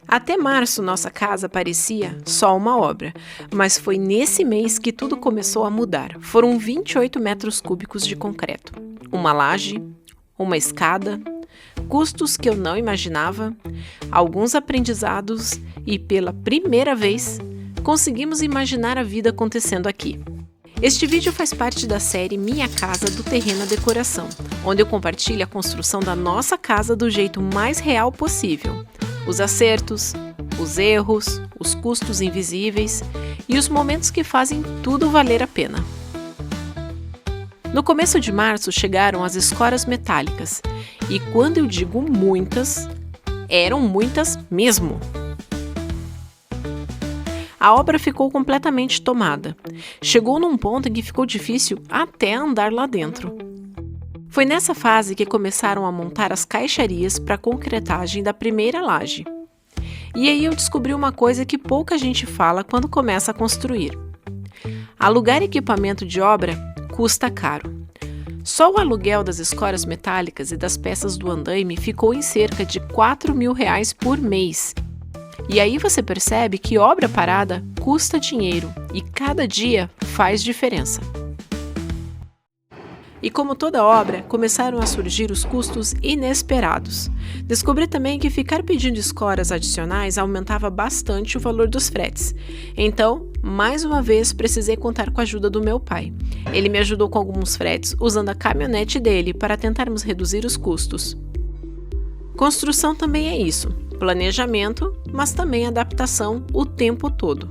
Até março, nossa casa parecia só uma obra, mas foi nesse mês que tudo começou a mudar. Foram 28 metros cúbicos de concreto, uma laje, uma escada, custos que eu não imaginava, alguns aprendizados e, pela primeira vez, conseguimos imaginar a vida acontecendo aqui. Este vídeo faz parte da série Minha Casa do Terreno à Decoração, onde eu compartilho a construção da nossa casa do jeito mais real possível. Os acertos, os erros, os custos invisíveis e os momentos que fazem tudo valer a pena. No começo de março chegaram as escoras metálicas e quando eu digo muitas, eram muitas mesmo. A obra ficou completamente tomada. Chegou num ponto em que ficou difícil até andar lá dentro. Foi nessa fase que começaram a montar as caixarias para a concretagem da primeira laje. E aí eu descobri uma coisa que pouca gente fala quando começa a construir. Alugar equipamento de obra custa caro. Só o aluguel das escoras metálicas e das peças do andaime ficou em cerca de R$4.000 por mês. E aí você percebe que obra parada custa dinheiro e cada dia faz diferença. E como toda obra, começaram a surgir os custos inesperados. Descobri também que ficar pedindo escoras adicionais aumentava bastante o valor dos fretes. Então, mais uma vez, precisei contar com a ajuda do meu pai. Ele me ajudou com alguns fretes usando a caminhonete dele para tentarmos reduzir os custos. Construção também é isso, planejamento, mas também adaptação o tempo todo.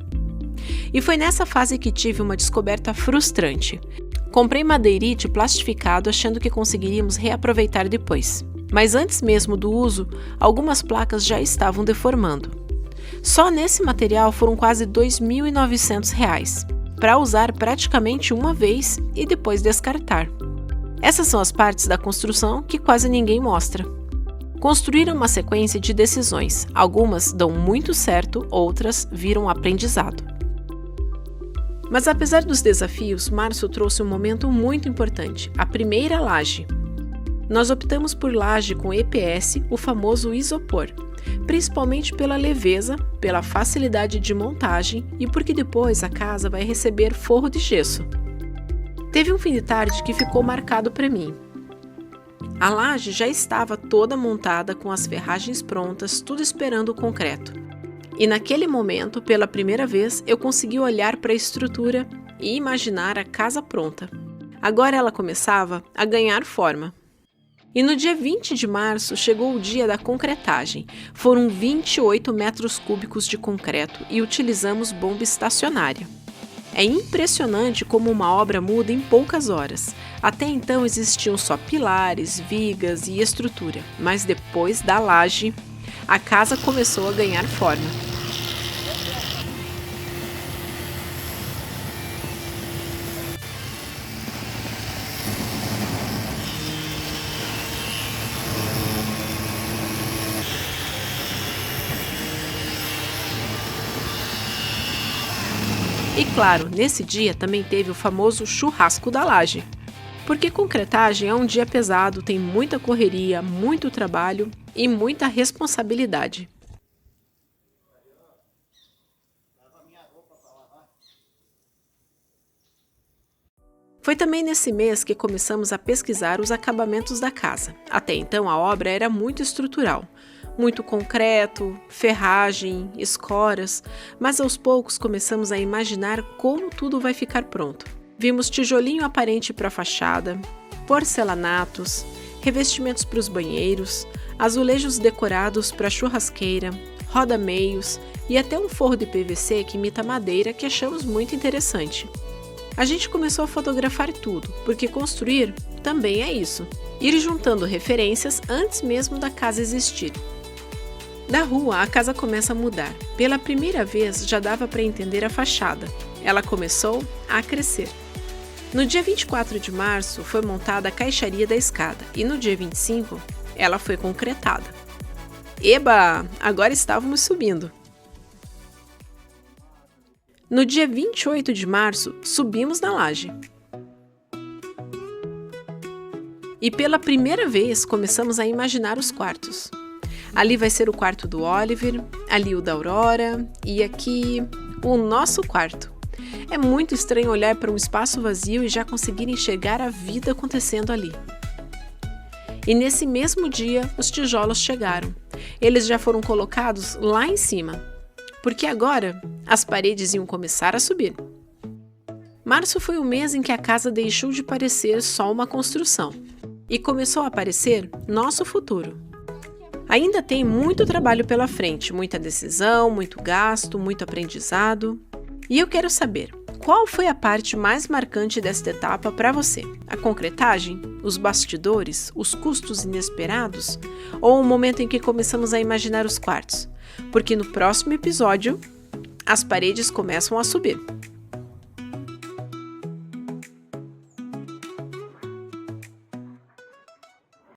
E foi nessa fase que tive uma descoberta frustrante. Comprei madeirite plastificado achando que conseguiríamos reaproveitar depois. Mas antes mesmo do uso, algumas placas já estavam deformando. Só nesse material foram quase R$2.900, para usar praticamente uma vez e depois descartar. Essas são as partes da construção que quase ninguém mostra. Construir é uma sequência de decisões. Algumas dão muito certo, outras viram aprendizado. Mas apesar dos desafios, março trouxe um momento muito importante, a primeira laje. Nós optamos por laje com EPS, o famoso isopor, principalmente pela leveza, pela facilidade de montagem e porque depois a casa vai receber forro de gesso. Teve um fim de tarde que ficou marcado para mim. A laje já estava toda montada com as ferragens prontas, tudo esperando o concreto. E naquele momento, pela primeira vez, eu consegui olhar para a estrutura e imaginar a casa pronta. Agora ela começava a ganhar forma. E no dia 20 de março chegou o dia da concretagem. Foram 28 metros cúbicos de concreto e utilizamos bomba estacionária. É impressionante como uma obra muda em poucas horas. Até então existiam só pilares, vigas e estrutura, mas depois da laje, a casa começou a ganhar forma. E claro, nesse dia também teve o famoso churrasco da laje. Porque concretagem é um dia pesado, tem muita correria, muito trabalho e muita responsabilidade. Foi também nesse mês que começamos a pesquisar os acabamentos da casa. Até então a obra era muito estrutural, muito concreto, ferragem, escoras, mas aos poucos começamos a imaginar como tudo vai ficar pronto. Vimos tijolinho aparente para a fachada, porcelanatos, revestimentos para os banheiros, azulejos decorados para a churrasqueira, roda-meios e até um forro de PVC que imita madeira que achamos muito interessante. A gente começou a fotografar tudo, porque construir também é isso, ir juntando referências antes mesmo da casa existir. Da rua, a casa começa a mudar. Pela primeira vez já dava para entender a fachada. Ela começou a crescer. No dia 24 de março foi montada a caixaria da escada e no dia 25 ela foi concretada. Eba! Agora estávamos subindo. No dia 28 de março, subimos na laje. E pela primeira vez começamos a imaginar os quartos. Ali vai ser o quarto do Oliver, ali o da Aurora e aqui o nosso quarto. É muito estranho olhar para um espaço vazio e já conseguir enxergar a vida acontecendo ali. E nesse mesmo dia, os tijolos chegaram. Eles já foram colocados lá em cima, porque agora as paredes iam começar a subir. Março foi o mês em que a casa deixou de parecer só uma construção e começou a aparecer nosso futuro. Ainda tem muito trabalho pela frente, muita decisão, muito gasto, muito aprendizado. E eu quero saber, qual foi a parte mais marcante desta etapa para você? A concretagem? Os bastidores? Os custos inesperados? Ou o momento em que começamos a imaginar os quartos? Porque no próximo episódio, as paredes começam a subir.